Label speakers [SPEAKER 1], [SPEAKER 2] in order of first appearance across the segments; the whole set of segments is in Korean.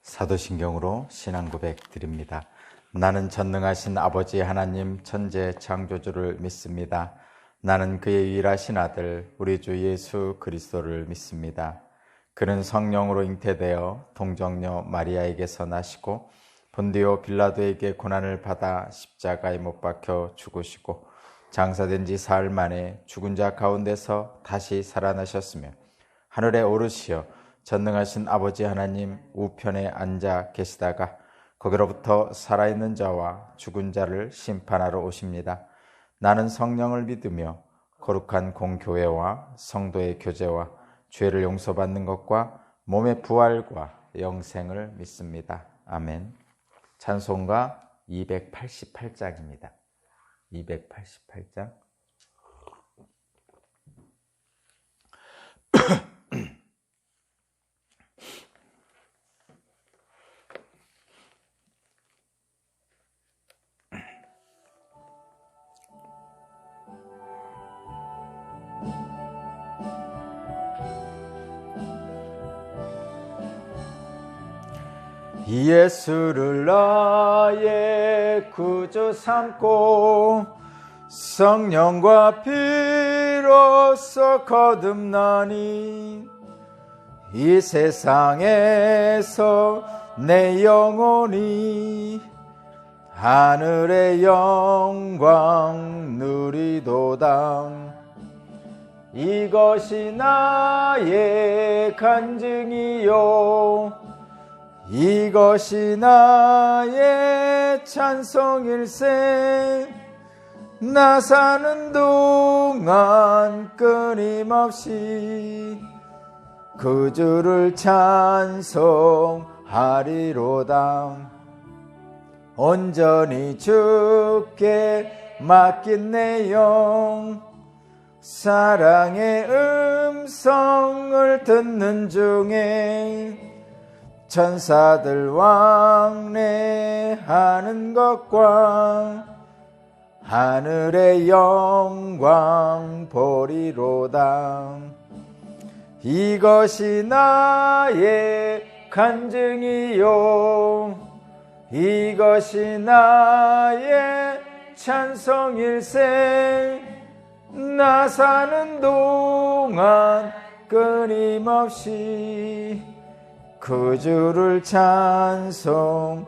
[SPEAKER 1] 사도신경으로 신앙 고백 드립니다. 나는 전능하신 아버지 하나님 천재 창조주를 믿습니다. 나는 그의 유일하신 아들 우리 주 예수 그리스도를 믿습니다. 그는 성령으로 잉태되어 동정녀 마리아에게서 나시고 본디오 빌라도에게 고난을 받아 십자가에 못 박혀 죽으시고 장사된 지 사흘 만에 죽은 자 가운데서 다시 살아나셨으며 하늘에 오르시어 전능하신 아버지 하나님 우편에 앉아 계시다가 거기로부터 살아있는 자와 죽은 자를 심판하러 오십니다. 나는 성령을 믿으며 거룩한 공교회와 성도의 교제와 죄를 용서받는 것과 몸의 부활과 영생을 믿습니다. 아멘. 찬송가 288장입니다. 288장. 예수를 나의 구주 삼고 성령과 피로써 거듭나니 이 세상에서 내 영혼이 하늘의 영광 누리도다. 이것이 나의 간증이요 이것이 나의 찬송일세. 나 사는 동안 끊임없이 그 주를 찬송하리로다. 온전히 주께 맡긴 내 영 사랑의 음성을 듣는 중에 천사들 왕래하는 것과 하늘의 영광 보리로다. 이것이 나의 간증이요 이것이 나의 찬송일세. 나 사는 동안 끊임없이 그 주를 찬송하리로다.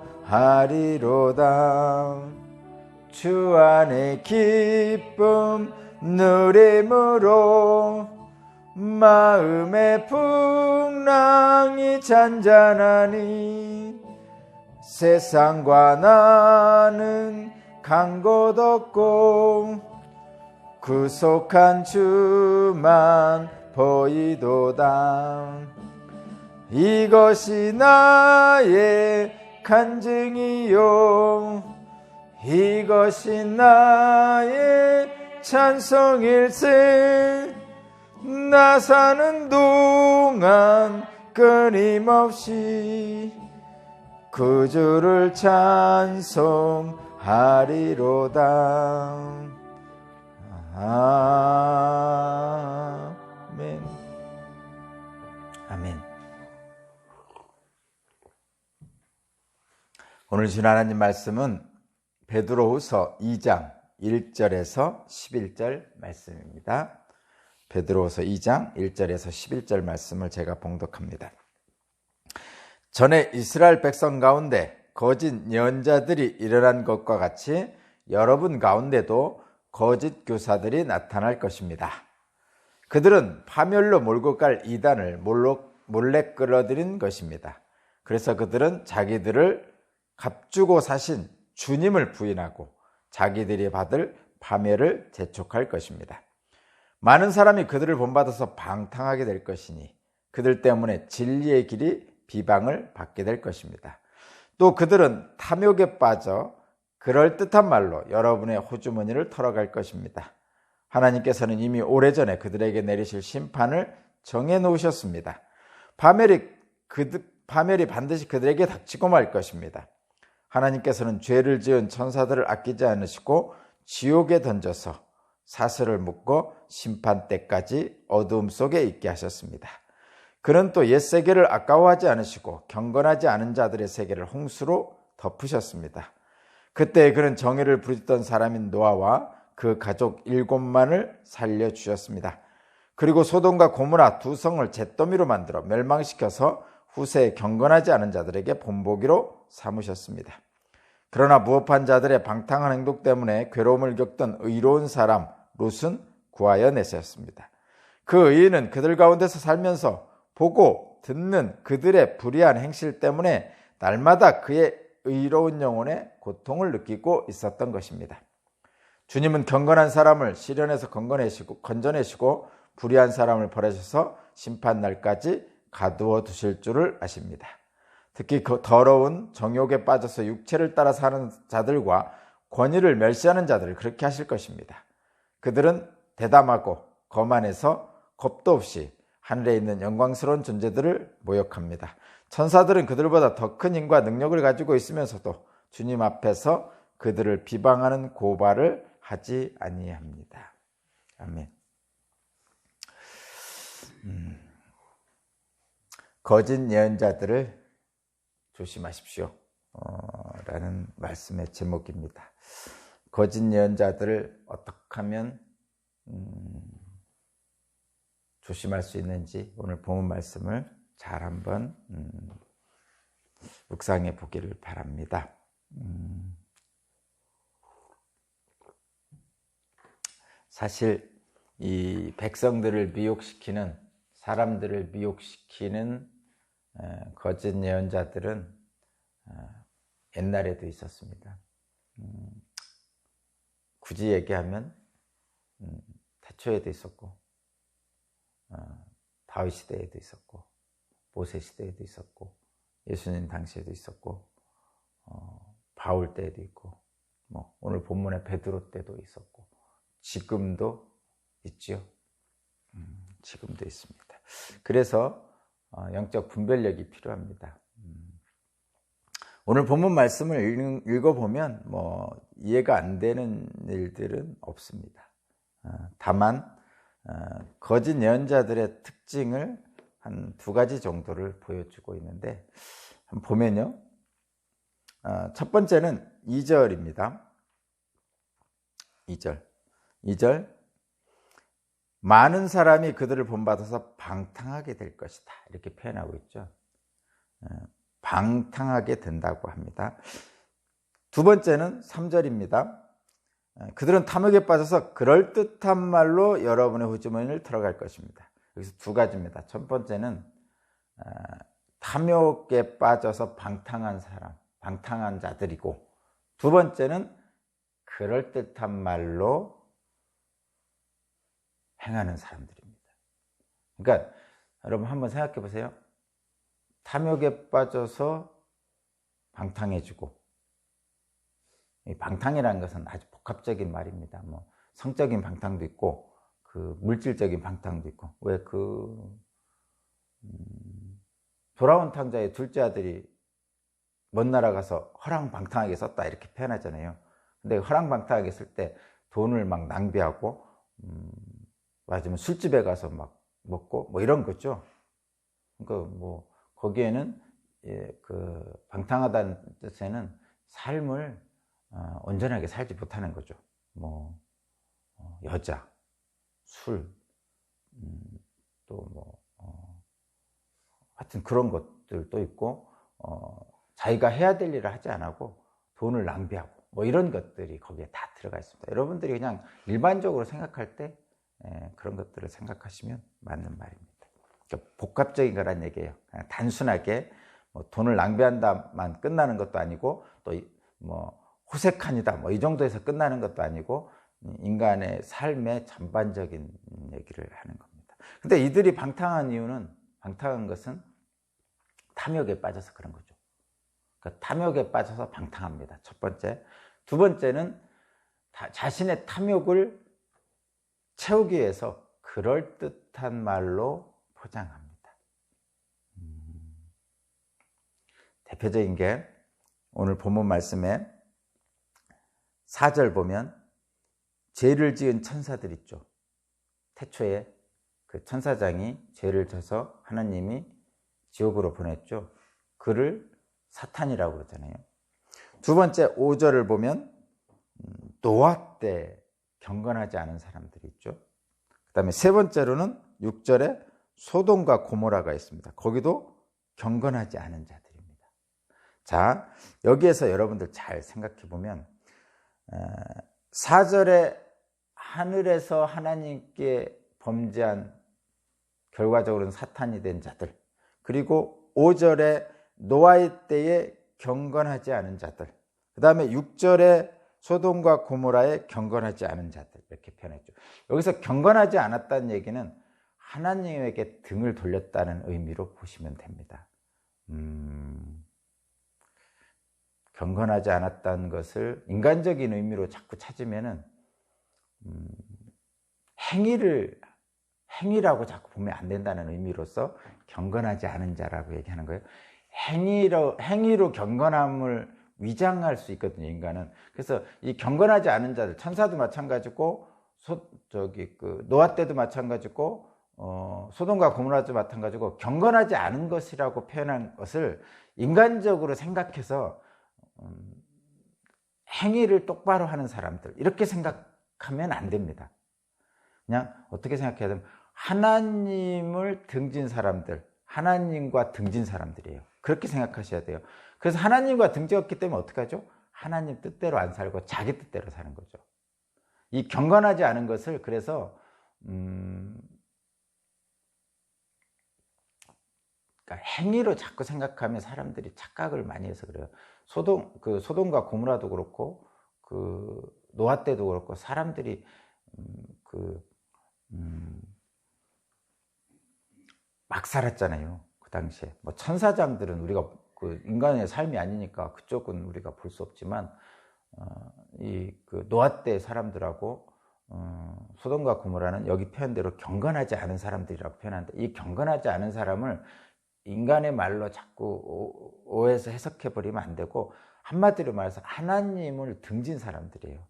[SPEAKER 1] 주 안에 기쁨 누림으로 마음의 풍랑이 잔잔하니 세상과 나는 간 곳 없고 구속한 주만 보이도다. 이것이 나의 간증이요 이것이 나의 찬송일세. 나 사는 동안 끊임없이 그 주를 찬송하리로다. 아멘. 아멘. 오늘 주신 하나님 말씀은 베드로후서 2장 1절에서 11절 말씀입니다. 베드로후서 2장 1절에서 11절 말씀을 제가 봉독합니다. 전에 이스라엘 백성 가운데 거짓 예언자들이 일어난 것과 같이 여러분 가운데도 거짓 교사들이 나타날 것입니다. 그들은 파멸로 몰고 갈 이단을 몰래 끌어들인 것입니다. 그래서 그들은 자기들을 값주고 사신 주님을 부인하고 자기들이 받을 파멸을 재촉할 것입니다. 많은 사람이 그들을 본받아서 방탕하게 될 것이니 그들 때문에 진리의 길이 비방을 받게 될 것입니다. 또 그들은 탐욕에 빠져 그럴듯한 말로 여러분의 호주머니를 털어갈 것입니다. 하나님께서는 이미 오래전에 그들에게 내리실 심판을 정해놓으셨습니다. 파멸이 반드시 그들에게 닥치고 말 것입니다. 하나님께서는 죄를 지은 천사들을 아끼지 않으시고 지옥에 던져서 사슬을 묶어 심판 때까지 어두움 속에 있게 하셨습니다. 그는 또 옛 세계를 아까워하지 않으시고 경건하지 않은 자들의 세계를 홍수로 덮으셨습니다. 그때 그는 정의를 부르짖던 사람인 노아와 그 가족 7만을 살려주셨습니다. 그리고 소돔과 고모라 두 성을 잿더미로 만들어 멸망시켜서 후세에 경건하지 않은 자들에게 본보기로 삼으셨습니다. 그러나 무업한 자들의 방탕한 행동 때문에 괴로움을 겪던 의로운 사람 롯은 구하여 내세웠습니다. 그 의인은 그들 가운데서 살면서 보고 듣는 그들의 불의한 행실 때문에 날마다 그의 의로운 영혼에 고통을 느끼고 있었던 것입니다. 주님은 경건한 사람을 시련에서 건져내시고 불의한 사람을 벌하셔서 심판날까지 가두어 두실 줄을 아십니다. 특히 그 더러운 정욕에 빠져서 육체를 따라 사는 자들과 권위를 멸시하는 자들을 그렇게 하실 것입니다. 그들은 대담하고 거만해서 겁도 없이 하늘에 있는 영광스러운 존재들을 모욕합니다. 천사들은 그들보다 더 큰 힘과 능력을 가지고 있으면서도 주님 앞에서 그들을 비방하는 고발을 하지 아니합니다. 아멘. 거짓 예언자들을 조심하십시오. 라는 말씀의 제목입니다. 거짓 예언자들을 어떻게 하면 조심할 수 있는지 오늘 본문 말씀을 잘 한번 묵상해 보기를 바랍니다. 사실 이 백성들을 미혹시키는, 사람들을 미혹시키는 거짓 예언자들은 옛날에도 있었습니다. 굳이 얘기하면 태초에도 있었고, 다윗 시대에도 있었고, 모세 시대에도 있었고, 예수님 당시에도 있었고, 바울 때에도 있고, 오늘 본문의 베드로 때도 있었고, 지금도 있지요. 지금도 있습니다. 그래서 영적 분별력이 필요합니다. 오늘 본문 말씀을 읽어보면 이해가 안 되는 일들은 없습니다. 다만 거짓 예언자들의 특징을 한 2가지 정도를 보여주고 있는데, 한번 보면요, 첫 번째는 2절입니다. 2절 많은 사람이 그들을 본받아서 방탕하게 될 것이다, 이렇게 표현하고 있죠. 방탕하게 된다고 합니다. 두 번째는 3절입니다. 그들은 탐욕에 빠져서 그럴듯한 말로 여러분의 호주머니를 털어갈 것입니다. 여기서 2가지입니다. 첫 번째는 탐욕에 빠져서 방탕한 사람, 방탕한 자들이고, 두 번째는 그럴듯한 말로 행하는 사람들입니다. 그러니까 여러분 한번 생각해 보세요. 탐욕에 빠져서 방탕해지고, 이 방탕이라는 것은 아주 복합적인 말입니다. 성적인 방탕도 있고, 그 물질적인 방탕도 있고. 왜 돌아온 탕자의 둘째 아들이 먼 나라 가서 허랑방탕하게 썼다, 이렇게 표현하잖아요. 근데 허랑방탕하게 쓸 때 돈을 막 낭비하고, 맞으면 술집에 가서 막 먹고 이런 거죠. 그러니까 거기에는 그 방탕하다는 뜻에는 삶을 온전하게 살지 못하는 거죠. 여자, 술, 또 하여튼 그런 것들도 있고, 자기가 해야 될 일을 하지 않고 돈을 낭비하고 이런 것들이 거기에 다 들어가 있습니다. 여러분들이 그냥 일반적으로 생각할 때 그런 것들을 생각하시면 맞는 말입니다. 그러니까 복합적인 거란 얘기예요. 그냥 단순하게 돈을 낭비한다만 끝나는 것도 아니고, 또 호색하니다 이 정도에서 끝나는 것도 아니고, 인간의 삶의 전반적인 얘기를 하는 겁니다. 근데 이들이 방탕한 것은 탐욕에 빠져서 그런 거죠. 그러니까 탐욕에 빠져서 방탕합니다. 첫 번째. 두 번째는 자신의 탐욕을 채우기 위해서 그럴듯한 말로 포장합니다. 대표적인 게 오늘 본문 말씀에 4절 보면 죄를 지은 천사들 있죠. 태초에 그 천사장이 죄를 져서 하나님이 지옥으로 보냈죠. 그를 사탄이라고 그러잖아요. 두 번째 5절을 보면 노아 때 경건하지 않은 사람들이 있죠. 그 다음에 세 번째로는 6절에 소돔과 고모라가 있습니다. 거기도 경건하지 않은 자들입니다. 자, 여기에서 여러분들 잘 생각해 보면 4절에 하늘에서 하나님께 범죄한 결과적으로는 사탄이 된 자들, 그리고 5절에 노아의 때에 경건하지 않은 자들, 그 다음에 6절에 소돔과 고모라에 경건하지 않은 자들, 이렇게 표현했죠. 여기서 경건하지 않았다는 얘기는 하나님에게 등을 돌렸다는 의미로 보시면 됩니다. 경건하지 않았다는 것을 인간적인 의미로 자꾸 찾으면은 행위라고 자꾸 보면 안 된다는 의미로서 경건하지 않은 자라고 얘기하는 거예요. 행위로 경건함을 위장할 수 있거든요, 인간은. 그래서 이 경건하지 않은 자들, 천사도 마찬가지고, 노아 때도 마찬가지고, 소돔과 고모라도 마찬가지고, 경건하지 않은 것이라고 표현한 것을 인간적으로 생각해서 행위를 똑바로 하는 사람들, 이렇게 생각하면 안 됩니다. 그냥 어떻게 생각해야 되면 하나님을 등진 사람들, 하나님과 등진 사람들이에요. 그렇게 생각하셔야 돼요. 그래서 하나님과 등지었기 때문에 어떡하죠? 하나님 뜻대로 안 살고 자기 뜻대로 사는 거죠. 이 경건하지 않은 것을 그래서 그러니까 행위로 자꾸 생각하면 사람들이 착각을 많이 해서 그래요. 소돔과 고모라도 그렇고 노아 때도 그렇고 사람들이 막 살았잖아요. 그 당시에 뭐 천사장들은 우리가 인간의 삶이 아니니까 그쪽은 우리가 볼 수 없지만 노아 때 사람들하고 소돔과 고모라는 여기 표현대로 경건하지 않은 사람들이라고 표현하는데, 이 경건하지 않은 사람을 인간의 말로 자꾸 오해해서 해석해 버리면 안 되고, 한마디로 말해서 하나님을 등진 사람들이에요.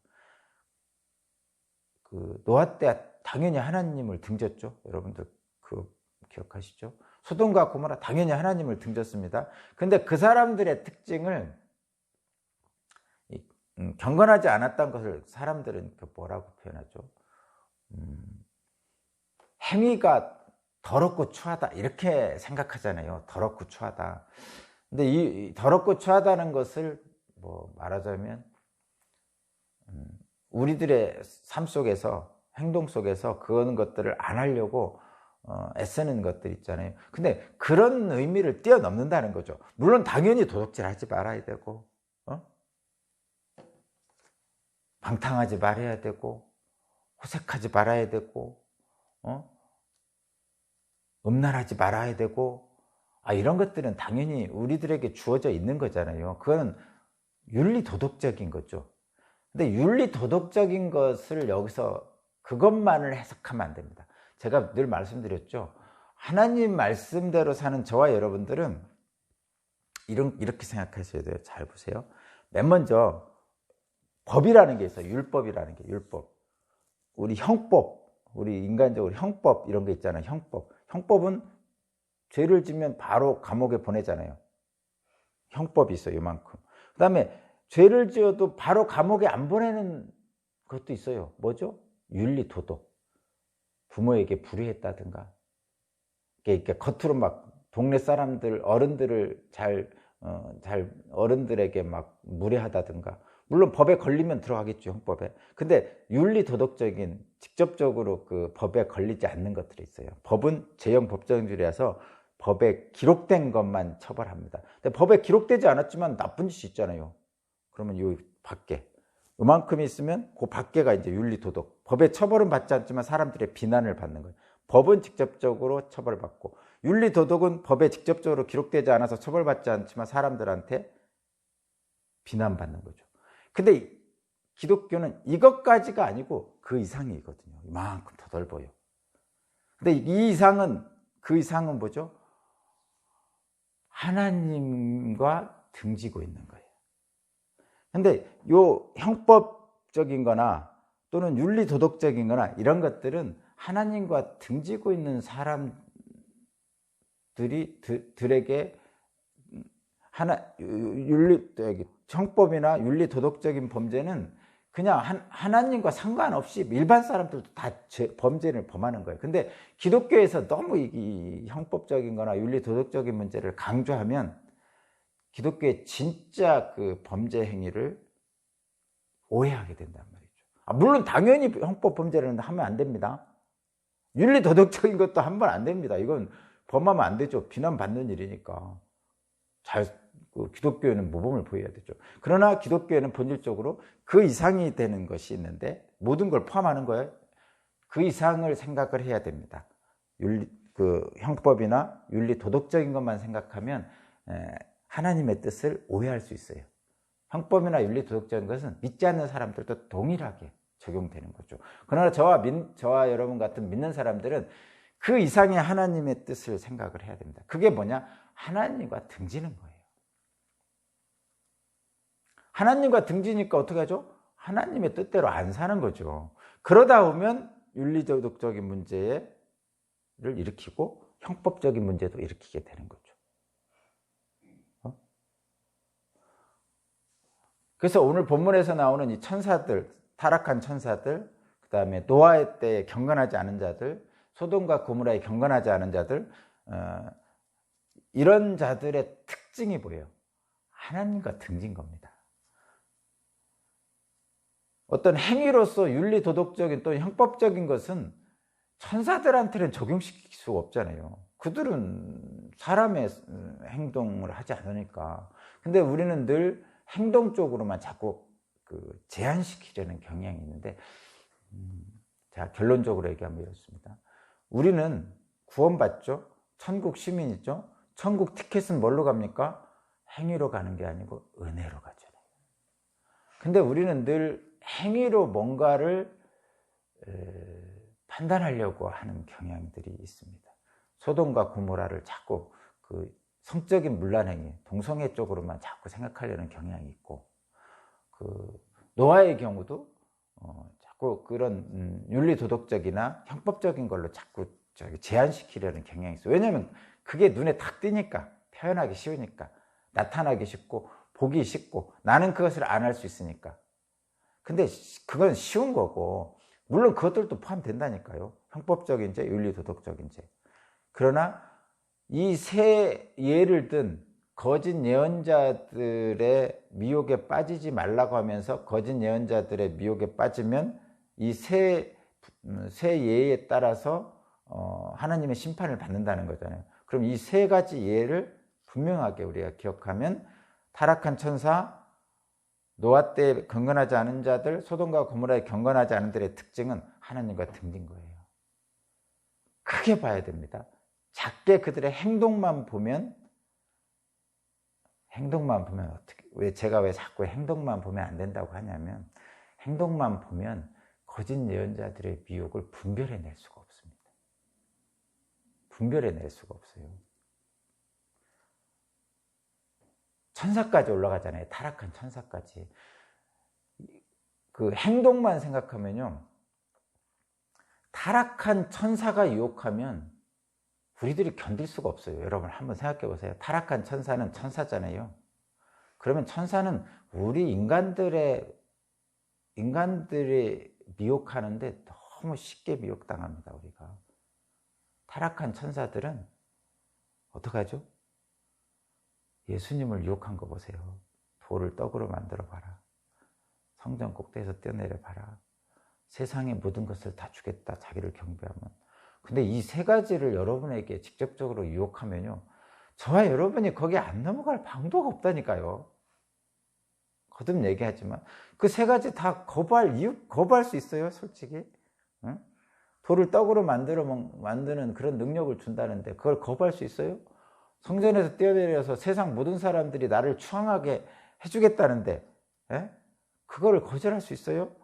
[SPEAKER 1] 노아 때 당연히 하나님을 등졌죠. 여러분들 기억하시죠? 소돔과 고모라 당연히 하나님을 등졌습니다. 근데 그 사람들의 특징을 경건하지 않았다는 것을 사람들은 뭐라고 표현하죠? 행위가 더럽고 추하다, 이렇게 생각하잖아요. 더럽고 추하다. 근데 이 더럽고 추하다는 것을 말하자면 우리들의 삶 속에서, 행동 속에서 그런 것들을 안 하려고 애쓰는 것들 있잖아요. 근데 그런 의미를 뛰어넘는다는 거죠. 물론 당연히 도둑질 하지 말아야 되고, 방탕하지 말아야 되고, 호색하지 말아야 되고, 음란하지 말아야 되고, 이런 것들은 당연히 우리들에게 주어져 있는 거잖아요. 그건 윤리도덕적인 거죠. 근데 윤리도덕적인 것을 여기서 그것만을 해석하면 안 됩니다. 제가 늘 말씀드렸죠. 하나님 말씀대로 사는 저와 여러분들은 이렇게 생각하셔야 돼요. 잘 보세요. 맨 먼저 법이라는 게 있어요. 율법이라는 게, 율법. 우리 형법, 우리 인간적으로 형법 이런 게 있잖아요. 형법은 죄를 지면 바로 감옥에 보내잖아요. 형법이 있어요. 이만큼. 그 다음에 죄를 지어도 바로 감옥에 안 보내는 것도 있어요. 뭐죠? 윤리도덕. 부모에게 불의했다든가, 이렇게 겉으로 막 동네 사람들, 어른들을 어른들에게 막 무례하다든가, 물론 법에 걸리면 들어가겠죠, 형법에. 근데 윤리도덕적인, 직접적으로 그 법에 걸리지 않는 것들이 있어요. 법은 제형 법정주의라서 법에 기록된 것만 처벌합니다. 근데 법에 기록되지 않았지만 나쁜 짓이 있잖아요. 그러면 이 밖에 이만큼 있으면 그 밖에가 이제 윤리도덕. 법에 처벌은 받지 않지만 사람들의 비난을 받는 거예요. 법은 직접적으로 처벌받고, 윤리도덕은 법에 직접적으로 기록되지 않아서 처벌받지 않지만 사람들한테 비난받는 거죠. 근데 기독교는 이것까지가 아니고 그 이상이거든요. 이만큼 더 넓어요. 근데 그 이상은 뭐죠? 하나님과 등지고 있는 거예요. 근데 요 형법적인 거나 또는 윤리도덕적인 거나 이런 것들은 하나님과 등지고 있는 들에게 형법이나 윤리 도덕적인 범죄는 그냥 하나님과 상관없이 일반 사람들도 다 범죄를 범하는 거예요. 근데 기독교에서 너무 이 형법적인 거나 윤리 도덕적인 문제를 강조하면 기독교의 진짜 그 범죄 행위를 오해하게 된단 말이죠. 물론 당연히 형법 범죄를 하면 안 됩니다. 윤리 도덕적인 것도 하면 안 됩니다. 이건 범하면 안 되죠. 비난받는 일이니까. 기독교에는 모범을 보여야 되죠. 그러나 기독교에는 본질적으로 그 이상이 되는 것이 있는데 모든 걸 포함하는 거예요. 그 이상을 생각을 해야 됩니다. 형법이나 윤리 도덕적인 것만 생각하면 하나님의 뜻을 오해할 수 있어요. 형법이나 윤리 도덕적인 것은 믿지 않는 사람들도 동일하게 적용되는 거죠. 그러나 저와 여러분 같은 믿는 사람들은 그 이상의 하나님의 뜻을 생각을 해야 됩니다. 그게 뭐냐? 하나님과 등지는 거예요. 하나님과 등지니까 어떻게 하죠? 하나님의 뜻대로 안 사는 거죠. 그러다 보면 윤리도덕적인 문제를 일으키고 형법적인 문제도 일으키게 되는 거죠. 그래서 오늘 본문에서 나오는 이 천사들, 타락한 천사들, 그 다음에 노아의 때에 경건하지 않은 자들, 소돔과 고모라에 경건하지 않은 자들, 이런 자들의 특징이 뭐예요? 하나님과 등진 겁니다. 어떤 행위로서 윤리도덕적인 또 형법적인 것은 천사들한테는 적용시킬 수가 없잖아요. 그들은 사람의 행동을 하지 않으니까. 근데 우리는 늘 행동 쪽으로만 자꾸 제한시키려는 경향이 있는데, 자, 결론적으로 얘기하면 이렇습니다. 우리는 구원받죠? 천국 시민이죠? 천국 티켓은 뭘로 갑니까? 행위로 가는 게 아니고 은혜로 가잖아요. 근데 우리는 늘 행위로 뭔가를 판단하려고 하는 경향들이 있습니다. 소돔과 고모라를 자꾸 성적인 문란행위, 동성애 쪽으로만 자꾸 생각하려는 경향이 있고, 노아의 경우도 자꾸 그런 윤리도덕적이나 형법적인 걸로 자꾸 제한시키려는 경향이 있어요. 왜냐하면 그게 눈에 탁 띄니까, 표현하기 쉬우니까, 나타나기 쉽고, 보기 쉽고, 나는 그것을 안 할 수 있으니까. 근데 그건 쉬운 거고, 물론 그것들도 포함된다니까요. 형법적인 죄, 윤리도덕적인 죄. 그러나 이 세 예를 든 거짓 예언자들의 미혹에 빠지지 말라고 하면서 거짓 예언자들의 미혹에 빠지면 이 세 예에 따라서 하나님의 심판을 받는다는 거잖아요. 그럼 이 세 가지 예를 분명하게 우리가 기억하면 타락한 천사, 노아 때 경건하지 않은 자들, 소돔과 고모라에 경건하지 않은 들의 특징은 하나님과 등진 거예요. 크게 봐야 됩니다. 작게 그들의 행동만 보면 어떻게, 제가 왜 자꾸 행동만 보면 안 된다고 하냐면, 행동만 보면 거짓 예언자들의 미혹을 분별해낼 수가 없습니다. 분별해낼 수가 없어요. 천사까지 올라가잖아요. 타락한 천사까지. 그 행동만 생각하면요, 타락한 천사가 유혹하면 우리들이 견딜 수가 없어요. 여러분 한번 생각해 보세요. 타락한 천사는 천사잖아요. 그러면 천사는 우리 인간들이 미혹하는데 너무 쉽게 미혹당합니다. 우리가. 타락한 천사들은 어떡하죠? 예수님을 유혹한 거 보세요. 돌을 떡으로 만들어 봐라. 성전 꼭대기에서 뛰어내려 봐라. 세상의 모든 것을 다 주겠다. 자기를 경배하면. 근데 이 세 가지를 여러분에게 직접적으로 유혹하면요, 저와 여러분이 거기에 안 넘어갈 방도가 없다니까요. 거듭 얘기하지만 그 세 가지 다 거부할 수 있어요, 솔직히. 응? 돌을 떡으로 만드는 그런 능력을 준다는데 그걸 거부할 수 있어요? 성전에서 뛰어내려서 세상 모든 사람들이 나를 추앙하게 해주겠다는데, 그걸 거절할 수 있어요?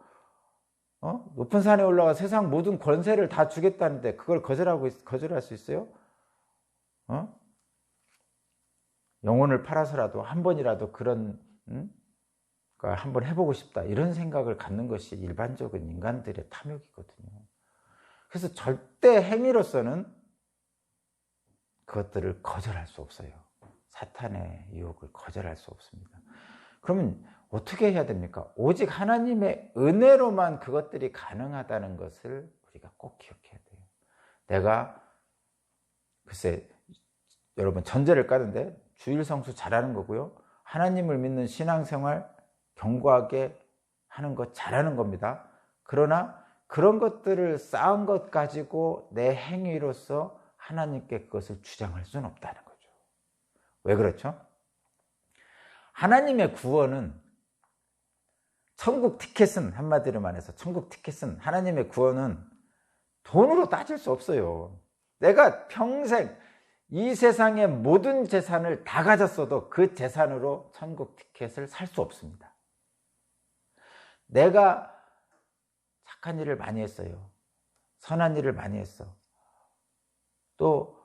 [SPEAKER 1] 높은 산에 올라가 세상 모든 권세를 다 주겠다는데 그걸 거절할 수 있어요? 영혼을 팔아서라도 한 번이라도 그런 한번 해보고 싶다, 이런 생각을 갖는 것이 일반적인 인간들의 탐욕이거든요. 그래서 절대 행위로서는 그것들을 거절할 수 없어요. 사탄의 유혹을 거절할 수 없습니다. 그러면 어떻게 해야 됩니까? 오직 하나님의 은혜로만 그것들이 가능하다는 것을 우리가 꼭 기억해야 돼요. 내가 글쎄 여러분 전제를 까는데 주일 성수 잘하는 거고요. 하나님을 믿는 신앙생활 견고하게 하는 것 잘하는 겁니다. 그러나 그런 것들을 쌓은 것 가지고 내 행위로서 하나님께 그것을 주장할 수는 없다는 거죠. 왜 그렇죠? 하나님의 구원은 천국 티켓은 한마디로 말해서 천국 티켓은 하나님의 구원은 돈으로 따질 수 없어요. 내가 평생 이 세상의 모든 재산을 다 가졌어도 그 재산으로 천국 티켓을 살 수 없습니다. 내가 착한 일을 많이 했어요. 선한 일을 많이 했어. 또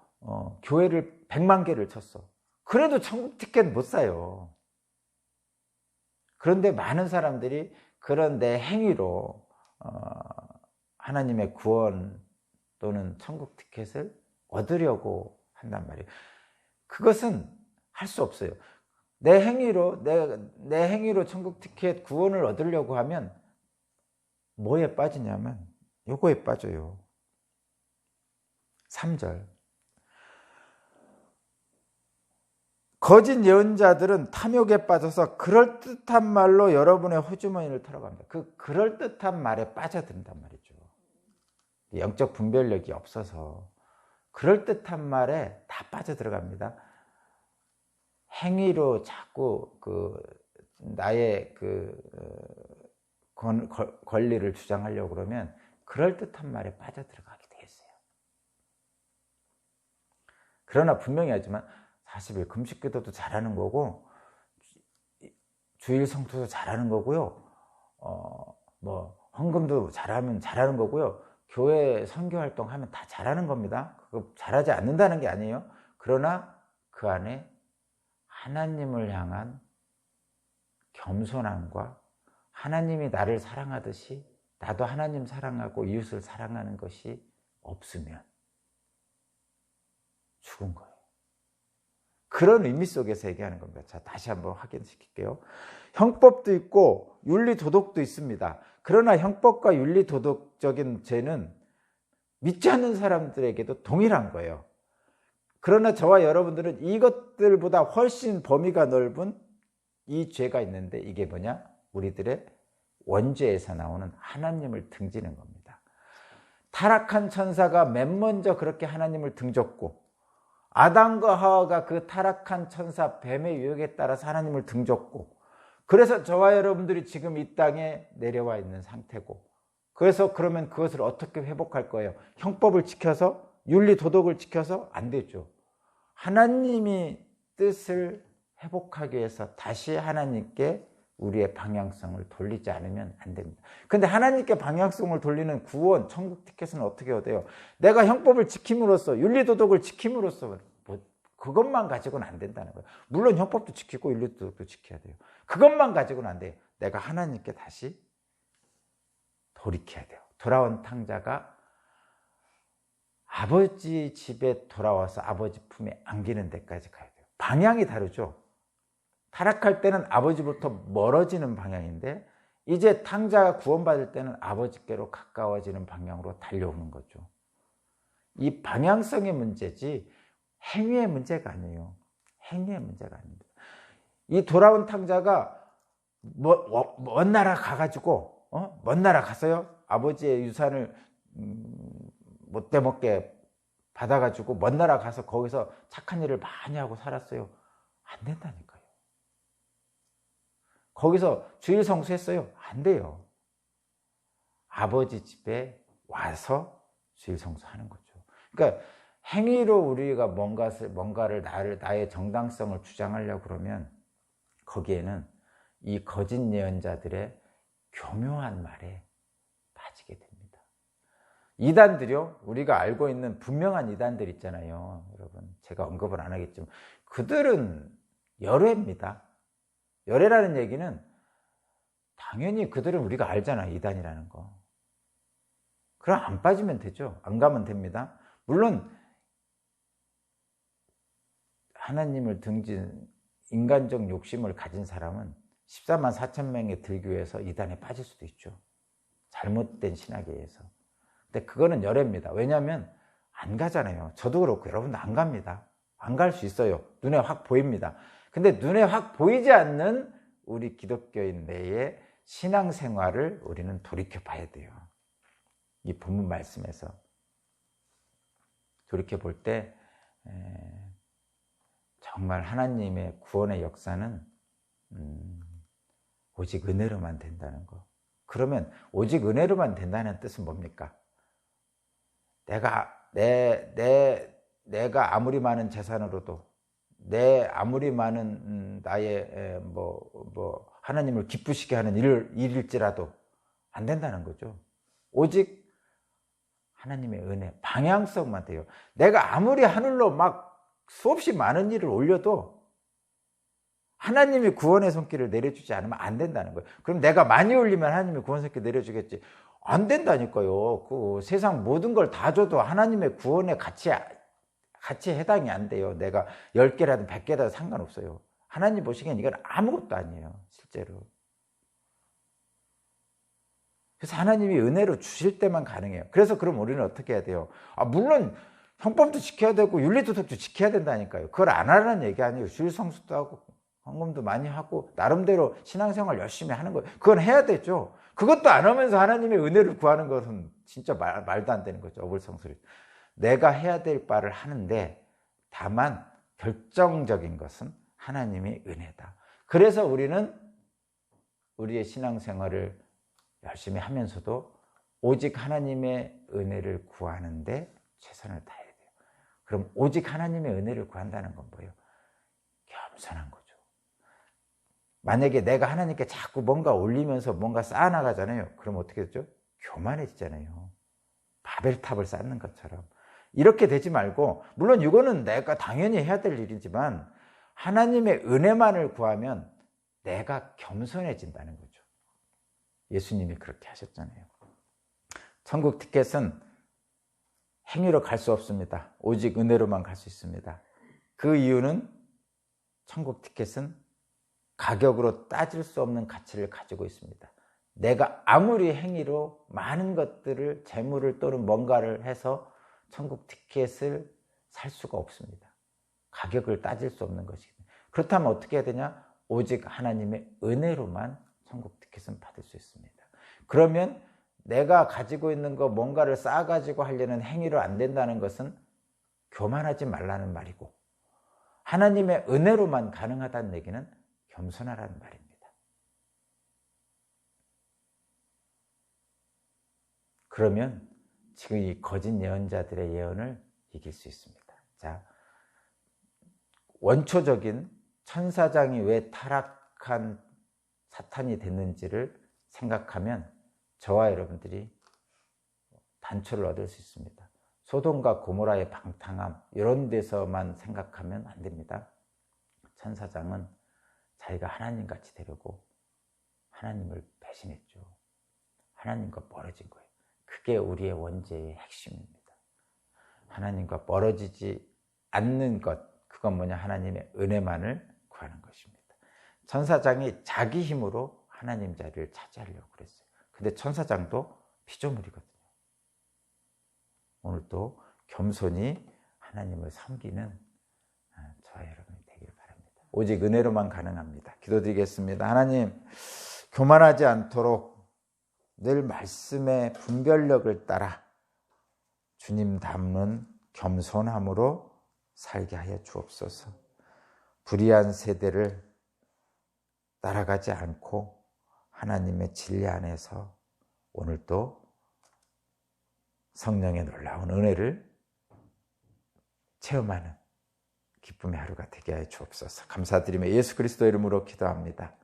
[SPEAKER 1] 교회를 100만 개를 쳤어. 그래도 천국 티켓 못 사요. 그런데 많은 사람들이 그런 내 행위로 하나님의 구원 또는 천국 티켓을 얻으려고 한단 말이에요. 그것은 할 수 없어요. 내 행위로 천국 티켓 구원을 얻으려고 하면 뭐에 빠지냐면 요거에 빠져요. 3절. 거짓 예언자들은 탐욕에 빠져서 그럴듯한 말로 여러분의 호주머니를 털어갑니다. 그 그럴듯한 말에 빠져든단 말이죠. 영적 분별력이 없어서 그럴듯한 말에 다 빠져들어갑니다. 행위로 자꾸 나의 권리를 주장하려고 그러면 그럴듯한 말에 빠져들어가게 되겠어요. 그러나 분명히 하지만 40일 금식기도도 잘하는 거고 주일 성수도 잘하는 거고요. 헌금도 잘하면 잘하는 거고요. 교회 선교 활동하면 다 잘하는 겁니다. 그거 잘하지 않는다는 게 아니에요. 그러나 그 안에 하나님을 향한 겸손함과 하나님이 나를 사랑하듯이 나도 하나님 사랑하고 이웃을 사랑하는 것이 없으면 죽은 거예요. 그런 의미 속에서 얘기하는 겁니다. 자, 다시 한번 확인시킬게요. 형법도 있고 윤리 도덕도 있습니다. 그러나 형법과 윤리 도덕적인 죄는 믿지 않는 사람들에게도 동일한 거예요. 그러나 저와 여러분들은 이것들보다 훨씬 범위가 넓은 이 죄가 있는데 이게 뭐냐? 우리들의 원죄에서 나오는 하나님을 등지는 겁니다. 타락한 천사가 맨 먼저 그렇게 하나님을 등졌고 아담과 하와가 그 타락한 천사 뱀의 유혹에 따라서 하나님을 등졌고 그래서 저와 여러분들이 지금 이 땅에 내려와 있는 상태고 그래서 그러면 그것을 어떻게 회복할 거예요? 형법을 지켜서 윤리 도덕을 지켜서 안 되죠. 하나님이 뜻을 회복하기 위해서 다시 하나님께 우리의 방향성을 돌리지 않으면 안 됩니다. 근데 하나님께 방향성을 돌리는 구원, 천국 티켓은 어떻게 얻어요? 내가 형법을 지킴으로써, 윤리도덕을 지킴으로써 그것만 가지고는 안 된다는 거예요. 물론 형법도 지키고 윤리도덕도 지켜야 돼요. 그것만 가지고는 안 돼요. 내가 하나님께 다시 돌이켜야 돼요. 돌아온 탕자가 아버지 집에 돌아와서 아버지 품에 안기는 데까지 가야 돼요. 방향이 다르죠. 타락할 때는 아버지부터 멀어지는 방향인데 이제 탕자가 구원받을 때는 아버지께로 가까워지는 방향으로 달려오는 거죠. 이 방향성의 문제지 행위의 문제가 아니에요. 행위의 문제가 아닙니다. 이 돌아온 탕자가 먼 나라 가가지고 먼 나라 갔어요. 아버지의 유산을 못돼 먹게 받아가지고 먼 나라 가서 거기서 착한 일을 많이 하고 살았어요. 안 된다니까요. 거기서 주일 성수했어요. 안 돼요. 아버지 집에 와서 주일 성수하는 거죠. 그러니까 행위로 우리가 뭔가를 나의 정당성을 주장하려고 그러면 거기에는 이 거짓 예언자들의 교묘한 말에 빠지게 됩니다. 이단들이요, 우리가 알고 있는 분명한 이단들 있잖아요. 여러분, 제가 언급을 안 하겠지만 그들은 열애입니다. 열애라는 얘기는 당연히 그들은 우리가 알잖아요. 이단이라는 거. 그럼 안 빠지면 되죠. 안 가면 됩니다. 물론 하나님을 등진 인간적 욕심을 가진 사람은 14만 4천 명의 들교에서 이단에 빠질 수도 있죠. 잘못된 신학에 의해서. 근데 그거는 열애입니다. 왜냐하면 안 가잖아요. 저도 그렇고 여러분도 안 갑니다. 안 갈 수 있어요. 눈에 확 보입니다. 근데 눈에 확 보이지 않는 우리 기독교인 내의 신앙생활을 우리는 돌이켜 봐야 돼요. 이 본문 말씀에서 돌이켜 볼 때 정말 하나님의 구원의 역사는 오직 은혜로만 된다는 거. 그러면 오직 은혜로만 된다는 뜻은 뭡니까? 내가 아무리 많은 재산으로도, 내 아무리 많은 나의 하나님을 기쁘시게 하는 일일지라도 안 된다는 거죠. 오직 하나님의 은혜, 방향성만 돼요. 내가 아무리 하늘로 막 수없이 많은 일을 올려도 하나님이 구원의 손길을 내려주지 않으면 안 된다는 거예요. 그럼 내가 많이 올리면 하나님이 구원 손길 내려주겠지. 안 된다니까요. 그 세상 모든 걸 다 줘도 하나님의 구원에 같이 해당이 안 돼요. 내가 10개라든 100개라든 상관없어요. 하나님 보시기엔 이건 아무것도 아니에요. 실제로. 그래서 하나님이 은혜로 주실 때만 가능해요. 그래서 그럼 우리는 어떻게 해야 돼요? 물론 형법도 지켜야 되고 윤리도덕도 지켜야 된다니까요. 그걸 안 하라는 얘기 아니에요. 주일 성수도 하고 헌금도 많이 하고 나름대로 신앙생활 열심히 하는 거예요. 그건 해야 되죠. 그것도 안 하면서 하나님의 은혜를 구하는 것은 진짜 말도 안 되는 거죠. 어불성설이. 내가 해야 될 바를 하는데 다만 결정적인 것은 하나님의 은혜다. 그래서 우리는 우리의 신앙생활을 열심히 하면서도 오직 하나님의 은혜를 구하는데 최선을 다해야 돼요. 그럼 오직 하나님의 은혜를 구한다는 건 뭐예요? 겸손한 거죠. 만약에 내가 하나님께 자꾸 뭔가 올리면서 뭔가 쌓아나가잖아요. 그럼 어떻게 되죠? 교만해지잖아요. 바벨탑을 쌓는 것처럼. 이렇게 되지 말고, 물론 이거는 내가 당연히 해야 될 일이지만 하나님의 은혜만을 구하면 내가 겸손해진다는 거죠. 예수님이 그렇게 하셨잖아요. 천국 티켓은 행위로 갈 수 없습니다. 오직 은혜로만 갈 수 있습니다. 그 이유는 천국 티켓은 가격으로 따질 수 없는 가치를 가지고 있습니다. 내가 아무리 행위로 많은 것들을, 재물을 또는 뭔가를 해서 천국 티켓을 살 수가 없습니다. 가격을 따질 수 없는 것이기. 그렇다면 어떻게 해야 되냐? 오직 하나님의 은혜로만 천국 티켓은 받을 수 있습니다. 그러면 내가 가지고 있는 거 뭔가를 쌓아가지고 하려는 행위로 안 된다는 것은 교만하지 말라는 말이고, 하나님의 은혜로만 가능하다는 얘기는 겸손하라는 말입니다. 그러면 지금 이 거짓 예언자들의 예언을 이길 수 있습니다. 자, 원초적인 천사장이 왜 타락한 사탄이 됐는지를 생각하면 저와 여러분들이 단초를 얻을 수 있습니다. 소돔과 고모라의 방탕함, 이런 데서만 생각하면 안 됩니다. 천사장은 자기가 하나님같이 되려고 하나님을 배신했죠. 하나님과 멀어진 거예요. 그게 우리의 원죄의 핵심입니다. 하나님과 멀어지지 않는 것, 그건 뭐냐? 하나님의 은혜만을 구하는 것입니다. 천사장이 자기 힘으로 하나님 자리를 차지하려고 그랬어요. 근데 천사장도 피조물이거든요. 오늘 또 겸손히 하나님을 섬기는 저와 여러분이 되기를 바랍니다. 오직 은혜로만 가능합니다. 기도드리겠습니다. 하나님, 교만하지 않도록 늘 말씀의 분별력을 따라 주님 닮는 겸손함으로 살게 하여 주옵소서. 불의한 세대를 따라가지 않고 하나님의 진리 안에서 오늘도 성령의 놀라운 은혜를 체험하는 기쁨의 하루가 되게 하여 주옵소서. 감사드리며 예수 그리스도 이름으로 기도합니다.